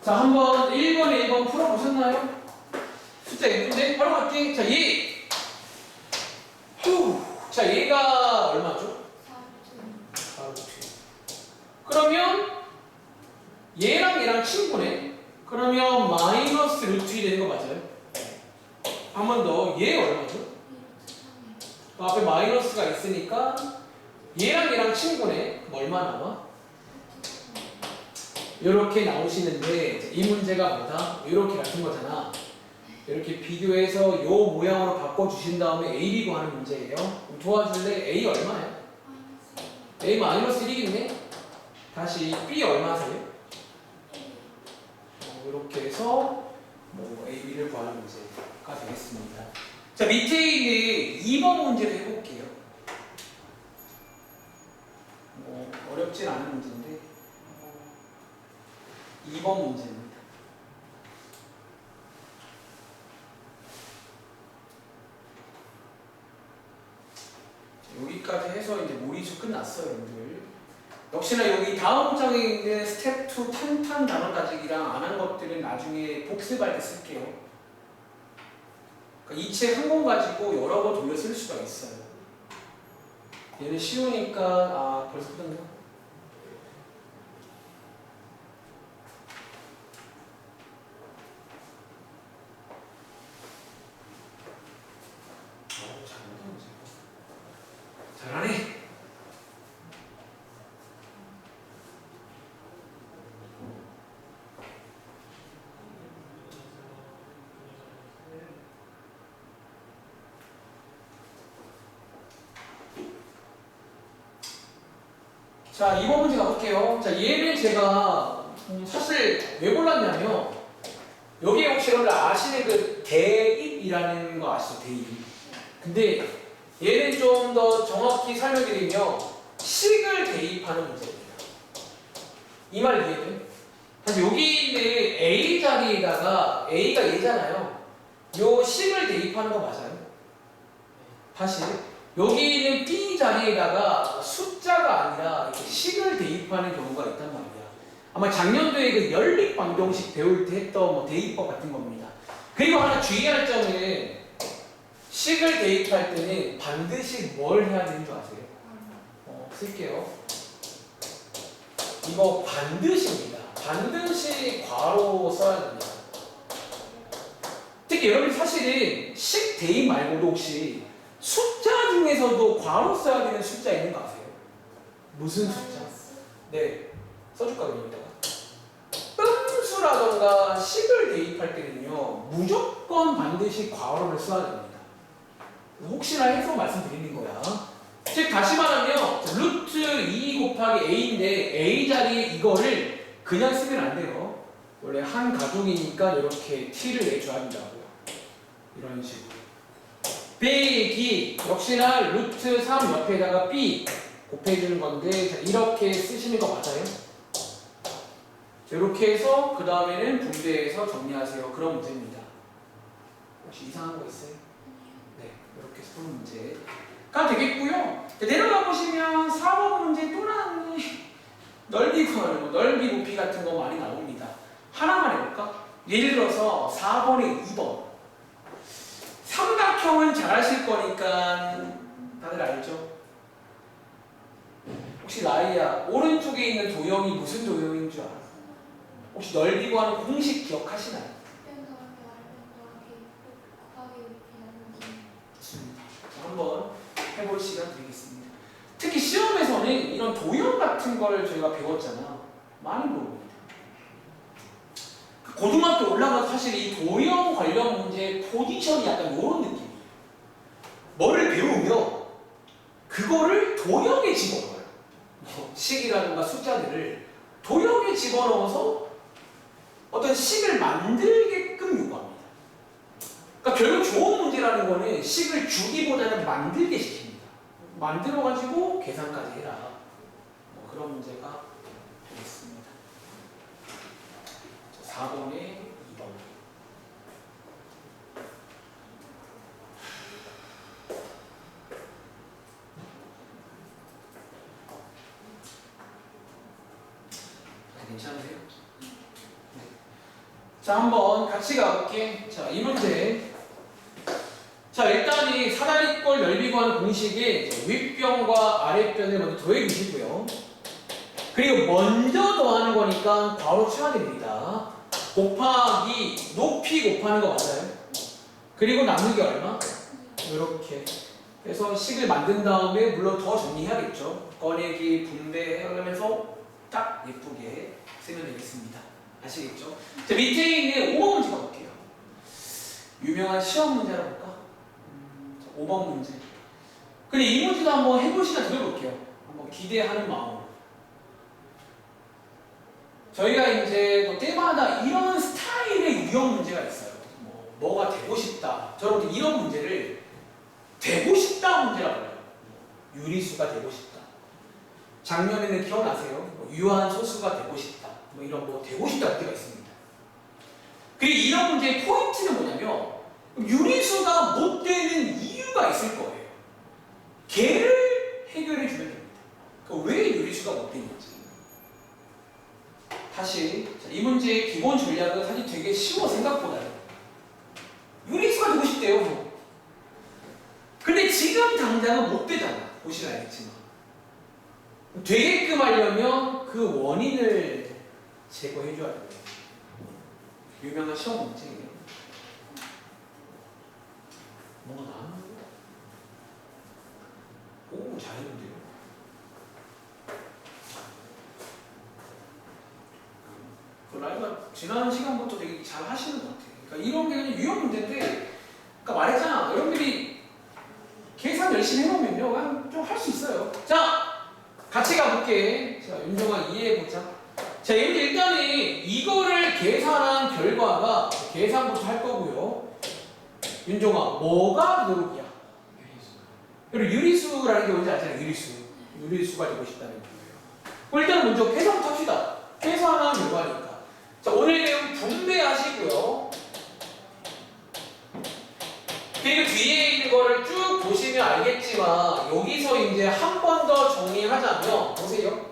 자, 한번 1번에 1번 풀어보셨나요? 숫자 예쁜데? 바로 갈게. 자, 얘. 자, 얘가 얼마죠? 4루트. 그러면 얘랑 얘랑 친구네. 그러면 마이너스 루트 1이 되는 거 맞아요? 한 번 더. 얘 얼마죠? 앞에 마이너스가 있으니까 얘랑 얘랑 친구네. 그럼 얼마 나와? 이렇게 나오시는데 이 문제가 뭐다? 이렇게 같은 거잖아. 이렇게 비교해서 요 모양으로 바꿔주신 다음에 A, B 구하는 문제예요. 그럼 도와줄래? A 얼마야? A 마이너스 1이겠네? 다시 B 얼마세요? 이렇게 해서 뭐 A, B를 구하는 문제가 되겠습니다. 자, 밑에 있는 2번 문제를 해볼게요. 뭐 어렵진 않은 문제인데 2번 문제입니다. 여기까지 해서 이제 모의수 끝났어요, 여러분들. 역시나 여기 다음 장에 있는 스텝 2 탄탄 단어 가지기랑 안 한 것들은 나중에 복습할 때 쓸게요. 그러니까 이 책 한 권 가지고 여러 번 돌려 쓸 수가 있어요. 얘는 쉬우니까 아 벌써 끝났나? 잘하네. 자, 2번 문제 가볼게요. 자, 얘를 제가 사실 왜 골랐냐면 여기에 혹시 여러분들 아시는 그 대입이라는 거 아시죠? 대입. 근데 얘는 좀 더 정확히 설명드리면 식을 대입하는 문제입니다. 이 말 이해돼? 사실 여기 있는 A 자리에다가 A가 얘잖아요. 요 식을 대입하는 거 맞아요? 다시 여기 있는 B 자리에다가 숫자가 아니라 이렇게 식을 대입하는 경우가 있단 말이야. 아마 작년도에 그 연립방정식 배울 때 했던 뭐 대입법 같은 겁니다. 그리고 하나 주의할 점은 식을 대입할 때는 반드시 뭘 해야 되는 줄 아세요? 쓸게요. 이거 반드시입니다. 반드시 괄호 써야 됩니다. 특히 여러분 사실은 식 대입 말고도 혹시 숫자 중에서도 괄호 써야 되는 숫자 있는 거 아세요? 무슨 숫자? 네, 써줄까 그럼 이따가. 끔수라던가 식을 대입할 때는요 무조건 반드시 괄호를 써야 됩니다. 혹시나 해서 말씀드리는 거야. 즉 다시 말하면 루트 2 곱하기 a인데 a 자리에 이거를 그냥 쓰면 안 돼요. 원래 한 가족이니까 이렇게 t를 내줘야 한다고요. 이런 식으로. 빼기 역시나 루트 3 옆에다가 b 곱해주는 건데 자, 이렇게 쓰시는 거 맞아요? 이렇게 해서 그 다음에는 분배해서 정리하세요. 그런 문제입니다. 혹시 이상한 거 있어요? 네, 이렇게 해서 푸는 문제가 되겠고요. 내려가 보시면 4번 문제 또 나왔네. 넓이 구하는 거, 넓이 높이 같은 거 많이 나옵니다. 하나만 해볼까? 예를 들어서 4번에 2번. 삼각형은 잘 아실 거니까 다들 알죠? 혹시 라이야, 오른쪽에 있는 도형이 무슨 도형인 줄 알아? 혹시 넓이 구하는 공식 기억하시나요? 좋습니다. 자, 한번 해볼 시간 드리겠습니다. 특히 시험에서는 이런 도형 같은 걸 저희가 배웠잖아. 많이 물어봅니다. 고등학교 올라가서 사실 이 도형 관련 문제 포지션이 약간 이런 느낌이에요. 뭐를 배우면 그거를 도형에 집어넣어요. 식이라든가 숫자들을 도형에 집어넣어서 어떤 식을 만들게끔 요구합니다. 그러니까 결국 좋은 문제라는 거는 식을 주기보다는 만들게 시킵니다. 만들어가지고 계산까지 해라. 뭐 그런 문제가 되겠습니다. 4번에 2번. 괜찮으세요? 네. 자, 한번 같이 가볼게. 자, 이 문제. 자, 일단 이 사다리꼴 넓이 구하는 공식에 윗변과 아랫변을 먼저 더해 주시고요. 그리고 먼저 더하는 거니까 괄호 쳐야 됩니다. 곱하기 높이 곱하는 거 맞아요? 그리고 남는 게 얼마? 이렇게. 그래서 식을 만든 다음에 물론 더 정리해야겠죠. 꺼내기, 분배하면서 딱 예쁘게 쓰면 되겠습니다. 아시겠죠? 자, 밑에 있는 5번 문제 가볼게요. 유명한 시험 문제라 볼까? 5번 문제. 근데 이 문제도 한번 해보시나 들어볼게요. 한번 기대하는 마음으로. 저희가 이제 또 때마다 이런 스타일의 유형 문제가 있어요. 뭐가 되고 싶다. 저는 이런 문제를 되고 싶다 문제라고 해요. 유리수가 되고 싶다. 작년에는 기억나세요? 유한 소수가 되고 싶다. 뭐 이런 뭐 되고 싶다 문제가 있습니다. 그리고 이런 문제의 포인트는 뭐냐면 유리수가 못 되는 이유가 있을 거예요. 걔를 해결해 주면 됩니다. 그러니까 왜 유리수가 못 되는지. 다시 이 문제의 기본 전략은 사실 되게 쉬워 생각보다는. 유리수가 되고 싶대요. 근데 지금 당장은 못 되잖아. 보시면 알겠지만. 되게끔 하려면 그 원인을 제거해 줘야 돼요. 유명한 시험 문제예요. 뭔가 나왔나? 오, 잘했는데요. 그 라이가 지난 시간부터 되게 잘 하시는 것 같아요. 그러니까 이런 게 그냥 유형 문제인데, 그러니까 말했잖아. 여러분들이 계산 열심히 해놓으면요, 그냥 좀 할 수 있어요. 자, 같이 가볼게. 자, 윤정아 이해해보자. 자, 일단은 이거를 계산한 결과가 계산부터 할 거고요. 윤정아, 뭐가 누룩이야? 그리고 유리수라는 게 뭔지 알잖아요. 유리수가 되고 싶다는 거예요. 일단 먼저 계산부터 합시다. 계산한 결과니까. 자, 오늘 배운 분배하시고요. 그리고 뒤에 있는 거를 쭉 보시면 알겠지만 여기서 이제 한 번 더 정리하자면 보세요.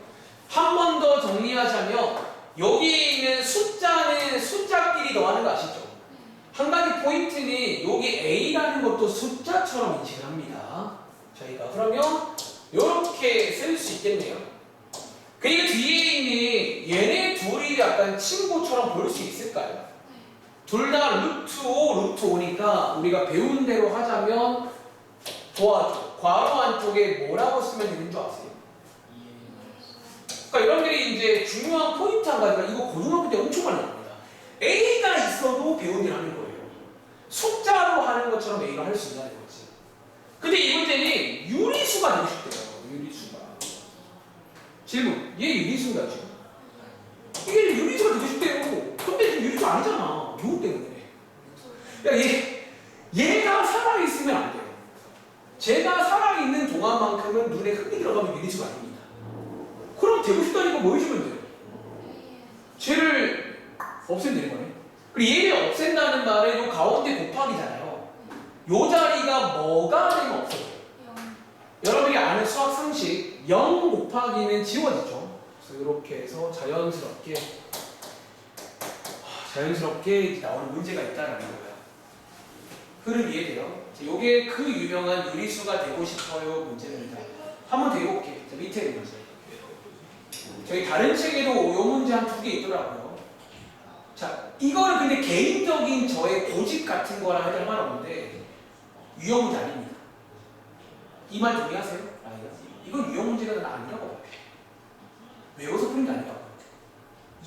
한 번 더 정리하자면 여기 있는 숫자는 숫자끼리 더하는 거 아시죠? 한 가지 포인트는 여기 A라는 것도 숫자처럼 인식을 합니다. 저희가 그러면 이렇게 쓸 수 있겠네요. 그리고 뒤에 있는 얘네 둘이 약간 친구처럼 볼 수 있을까요? 둘 다 루트 5, 루트 5니까 우리가 배운 대로 하자면 도와줘. 괄호 안쪽에 뭐라고 쓰면 되는 줄 아세요? 그러니까 여러분들이 이제 중요한 포인트 한 가지가 이거 고등학교 때 엄청 많이 나옵니다. A가 있어도 배운 일 하는 거예요. 숫자로 하는 것처럼 A가 할 수 있다는 거지. 근데 이 문제는 유리수가 되고 싶대요. 유리수가. 질문. 얘 유리수인가 지금? 이게 유리수가 되고 싶대요. 근데 지금 유리수 아니잖아. 누구 때문에? 야, 얘가 살아있으면 안 돼요. 제가 살아있는 동안만큼은 눈에 흙이 들어가면 유리수가 아닙니다. 그럼 되고 싶다니까 뭐 해주면 돼요? 쟤를 없애면 되는 거네. 그리고 얘를 없앤다는 말은 요 가운데 곱하기잖아요. 요 자리가 뭐가 되면 없어져요? 여러분이 아는 수학 상식 0 곱하기는 지워지죠. 그래서 이렇게 해서 자연스럽게 나오는 문제가 있다는 거예요. 흐름 이해돼요? 이게 그 유명한 유리수가 되고 싶어요 문제입니다. 한번 더 해볼게. 밑에 있는 문제. 저희 다른 책에도 이 문제 한 2개 있더라고요. 자, 이거는 근데 개인적인 저의 고집 같은 거랑 할 말 없는데 유형 문제 아닙니다. 이 말 동의하세요? 이건 유형 문제가 아니라고 봐요. 외워서 푸는 게 아니라고 봐요.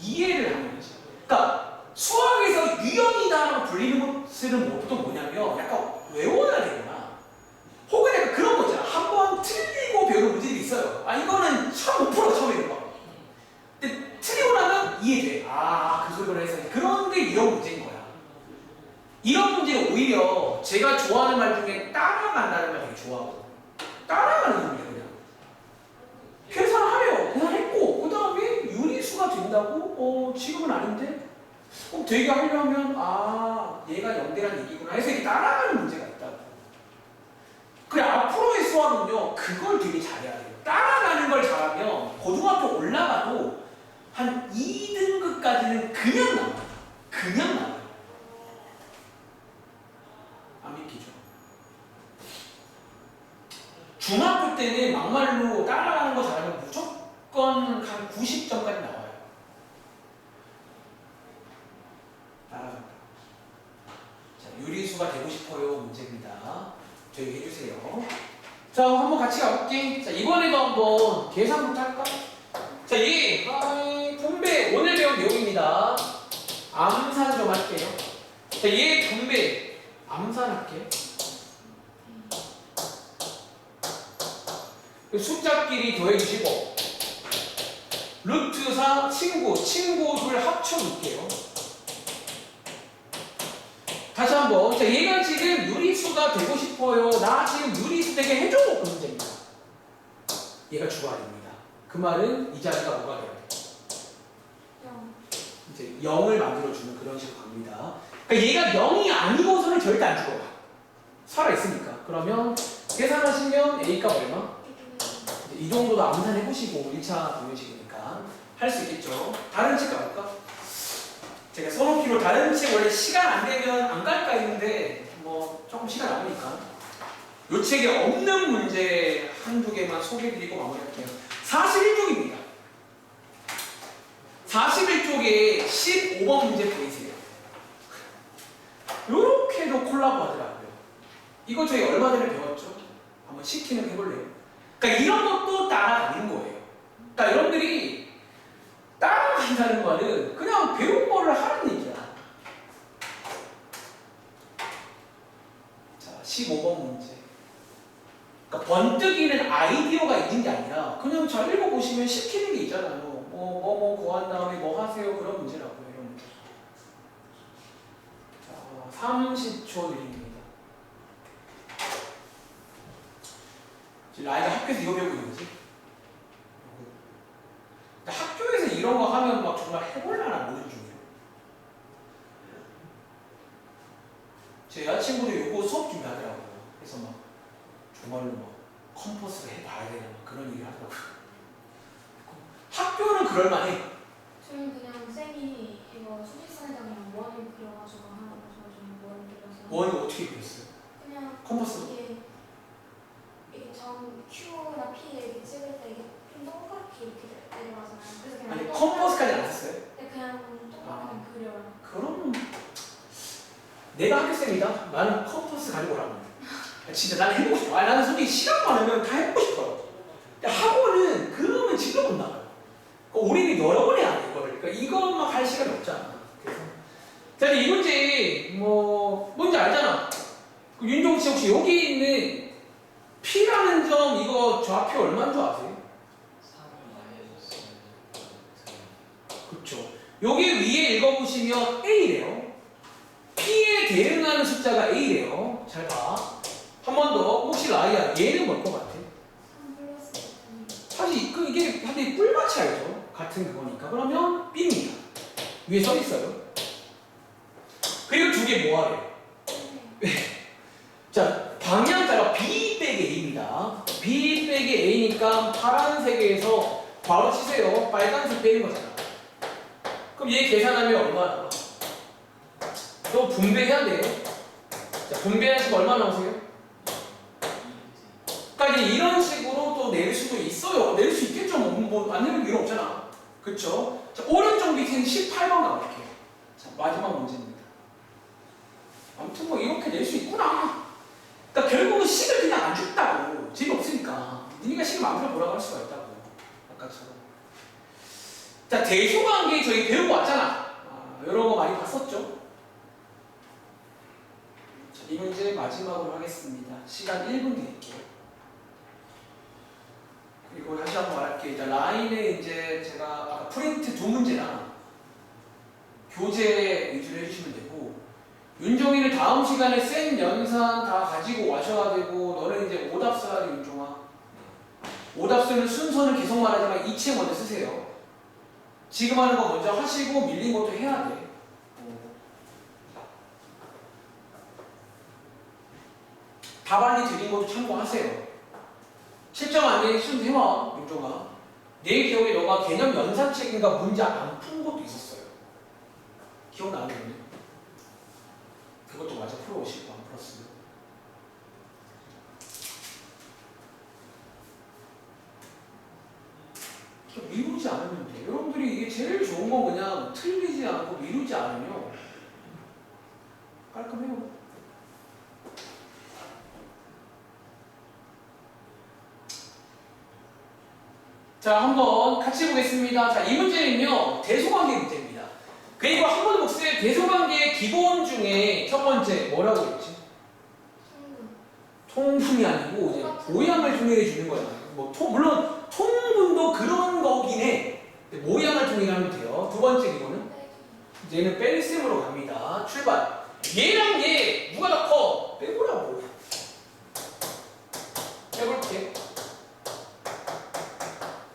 이해를 하는 거지. 그러니까 수학에서 유형이다라고 불리는 것은 보통 뭐냐면 약간 외워야 되거나 혹은 약간 그런 거잖아. 한 번 틀리고 배우는 문제들이 있어요. 이거는 1500% 처음에 있는 거. 근데 틀리고 나면 이해돼. 그 소리를 해서. 그런 게 유형 문제인 거야. 이런 문제는 오히려 제가 좋아하는 말 중에 따라간다는 말 되게 좋아하고 따라가는 겁니다. 그냥 계산하래요. 계산했고 그 다음에 유리수가 된다고? 지금은 아닌데? 되게 하려면 얘가 0대란 얘기구나 해서 이렇게 따라가는 문제가 있다고. 그래, 앞으로의 수학은요 그걸 되게 잘해야 돼요. 따라가는 걸 잘하면 고등학교 올라가도 한 2등급까지는 그냥 나와요. 그냥 나와요. 안 믿기죠? 중학교 때는 막말로 따라가는 거 잘하면 무조건 한 90점까지 나와요. 따라간다. 자, 유리수가 되고 싶어요. 문제입니다. 저희 해주세요. 자, 한번 같이 가볼게. 자, 이번에도 한번 계산부터 할까? 자, 이 분배 오늘 배운 내용입니다. 암산 좀 할게요. 자, 얘 분배 암산할게. 숫자끼리 더해주시고 루트 4 친구 둘 합쳐놓을게요. 다시 한번. 자, 얘가 지금 유리수가 되고 싶어요. 나 지금 유리수 되게 해줘. 그 문제입니다. 얘가 주가 아닙니다. 그 말은 이 자리가 뭐가 돼야 돼? 0. 이제 0을 만들어주는 그런 식으로 갑니다. 그러니까 얘가 0이 아니고서는 절대 안 죽어요. 살아있으니까. 그러면 계산하시면 A값 얼마? 이 정도도 암산해보시고 1차 동영식이니까 할 수 있겠죠. 다른 책 가볼까? 제가 써놓기로 다른 책 원래 시간 안 되면 안 갈까 했는데 뭐 조금 시간 남으니까 이 책에 없는 문제 한두 개만 소개해드리고 마무리할게요. 41쪽입니다. 41쪽에 15번 문제 보이세요? 요렇게도 콜라보 하더라고요. 이거 저희 얼마 전에 배웠죠? 한번 시키는 해볼래요? 그러니까 이런 것도 따라가는 거예요. 그러니까 여러분들이 따라간다는 말은 그냥 배운 거를 하는 얘기야. 자, 15번 문제. 그러니까 번뜩이는 아이디어가 있는 게 아니라 그냥 잘 읽어보시면 시키는 게 있잖아요. 뭐 구한 다음에 뭐 하세요. 그런 문제라고요. 이런 문제. 자, 30초 드립니다. 지금 아이가 학교에서 이거 배우고 있는 거지? 학교에서 이런 거 하면 막 정말 해볼라나 모르는 중이에요. 제 여자친구도 요거 수업 준비하더라고요. 그래서 막 정말로 막 컴포스를 해봐야 되나 막 그런 얘기를 하더라고요. 학교는 그럴만해. 저는 그냥 쌤이 이거 수직선에다가 원을 그려가지고 하라고 해서 저는 원을 그려서. 원을 어떻게 그렸어요? 그냥 컴포스? 이게 점 Q나 P 이렇게 찍을 때 이게 좀 동그랗게 이렇게 내려가잖아요. 그래서 그냥 아니 컴포스까지 안 썼어요? 네, 그냥 동그랗게 그려요. 그럼 내가 학교쌤이다? 나는 컴포스 가지고 오라고. 진짜 나는 해보고 싶어. 나는 솔직히 시간 많으면 다 해보고 싶어요. 근데 학원은 그러면 진짜 못 나가요. 우리는 여러 번 해야 돼 이거를. 그러니까 이것만 할 시간이 없잖아. 그래서 자, 이 문제 뭔지 알잖아. 윤종씨 혹시 여기 있는 P라는 점 이거 좌표 얼마인 줄 아세요? 그렇죠. 여기 위에 읽어보시면 A래요. P에 대응하는 숫자가 A래요. 잘 봐. 한 번 더. 혹시 라이야 얘는 뭘 것 같아? 3 플러스 1. 사실 이게 한데 뿔같이 알죠? 같은 그거니까. 그러면 B입니다. 위에 써 있어요. 그리고 두 개 뭐하래요? 자, 방향자가 B 빼기 A입니다. B 빼기 A니까 파란색에서 바로 치세요. 빨간색 빼는 거잖아. 그럼 얘 계산하면 얼마 나와? 또 분배해야 돼요. 자, 분배하시고 얼마 나오세요? 그러니까 이제 이런 식으로 또 낼 수도 있어요. 낼 수 있겠죠. 안 내면 이유 없잖아. 그쵸? 자, 오른쪽 밑에는 18번 가볼게요. 자, 마지막 문제입니다. 아무튼 뭐 이렇게 낼 수 있구나. 그러니까 결국은 식을 그냥 안 줬다고. 재미없으니까. 니가 식을 마음대로 보라고 할 수가 있다고. 아까처럼. 자, 대소관계 저희 배우고 왔잖아. 이런 거 많이 봤었죠? 자, 이 문제 마지막으로 하겠습니다. 시간 1분 드릴게요. 그리고 다시 한번 말할게요. 이제 라인에 이제 제가 아까 프린트 두 문제랑 교재 위주로 해주시면 되고, 윤종이를 다음 시간에 쌤 연산 다 가지고 와셔야 되고, 너는 이제 오답 써야 돼, 윤종아. 오답 쓰는 순서는 계속 말하지만 이 책 먼저 쓰세요. 지금 하는 거 먼저 하시고 밀린 것도 해야 돼. 답안이 드린 것도 참고하세요. 7점 안 되는 시험 해와, 윤종아. 내 기억에 너가 개념 연산책인가 문제 안 푼 것도 있었어요. 기억나는 건데. 미루지 않으면 돼. 여러분들이 이게 제일 좋은 건 그냥 틀리지 않고 미루지 않으면 깔끔해요. 자, 한번 같이 보겠습니다. 자, 이 문제는요, 대소관계 문제입니다. 그리고 한 번 복습 대소관계의 기본 중에 첫 번째 뭐라고 했지? 통분이 아니고 이제 모양을 통일해 주는 거야. 물론 통분도 그런 거긴 해. 모양을 통일하면 돼요. 두 번째 이거는 얘는 뺄셈으로 갑니다. 출발. 얘랑 얘 누가 더 커? 빼보라고. 빼볼게.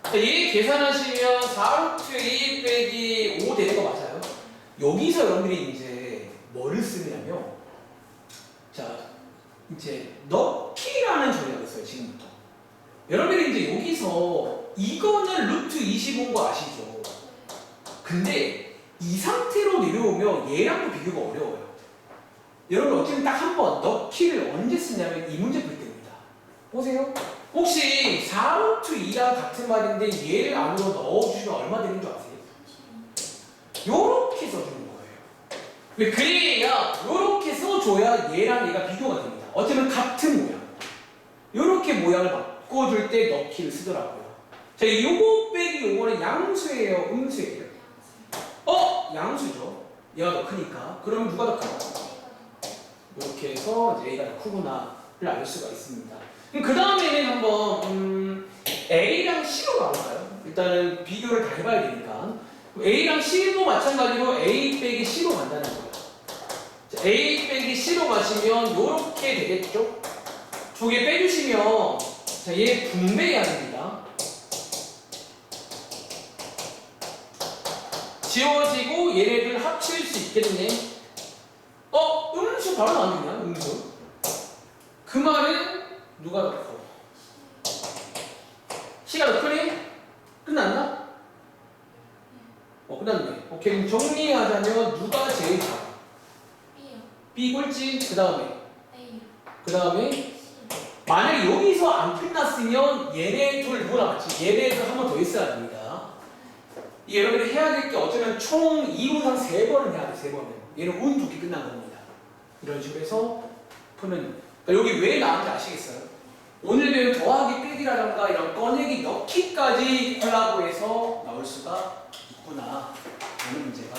자, 얘 계산하시면 4루트 2 빼기 5 되는 거 맞아요? 여기서 여러분들이 이제 뭐를 쓰냐면, 자, 이제 넣기라는 전략을 써요, 지금부터. 여러분들이 이제 여기서 이거는 루트 25인 거 아시죠? 근데 이 상태로 내려오면 얘랑도 비교가 어려워요. 여러분 어쨌든 딱 한 번 넣기를 언제 쓰냐면 이 문제 풀 때입니다. 보세요. 혹시 4루트 2랑 같은 말인데 얘를 안으로 넣어주시면 얼마 되는 줄 아세요? 요렇게 써주는 거예요. 그래야 요렇게 써줘야 얘랑 얘가 비교가 됩니다. 어쩌면 같은 모양. 요렇게 모양을 바꿔줄 때 넣기를 쓰더라고요. 자, 요거 빼기 요거는 양수예요, 음수예요? 양수죠. 얘가 더 크니까. 그러면 누가 더 크나? 이렇게 해서 이제 A가 더 크구나를 알 수가 있습니다. 그럼 그 다음에는 한번 A랑 C로 가볼까요? 일단은 비교를 다 해봐야 되니까. A랑 C도 마찬가지로 A 빼기 C로 간다는 거예요. 자, A 빼기 C로 가시면 이렇게 되겠죠? 두 개 빼주시면 자, 얘 분배해야 됩니다. 지워지고 얘네들 합칠 수 있겠네. 음수 바로 나오냐? 음수. 그 말은 누가 더 커? C가 더 크니? 끝났나? 끝났네. 오케이. 그럼 정리하자면 누가 제일 작아? B 꼴찌. 그 다음에 만약에 여기서 안 끝났으면 얘네 둘 누구 남았지? 얘네들 한 번 더 있어야 됩니다. 여러분들이 해야 될 게 어쩌면 총 이론상 3번은 해야 돼. 3번은. 얘는 운 좋게 끝난 겁니다. 이런 식으로 해서 푸는. 그러니까 여기 왜 나왔는지 아시겠어요? 오늘 배운 더하기 빼기라던가 이런 꺼내기 넣기까지 콜라보해서 나올 수가 있구나 라는 문제가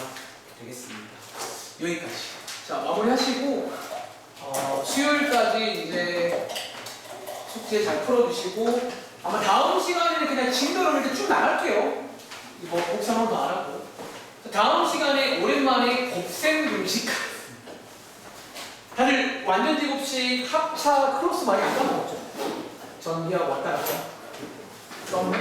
되겠습니다. 여기까지. 자, 마무리 하시고 수요일까지 이제 숙제 잘 풀어주시고 아마 다음 시간에는 그냥 진도를 이렇게 쭉 나갈게요. 이거 복사 한번 더 안 하고. 다음 시간에 오랜만에 곱셈 공식 다들 완전 제곱식 합차 크로스 많이 안 까먹었죠? 전기하고 왔다 갔다 좀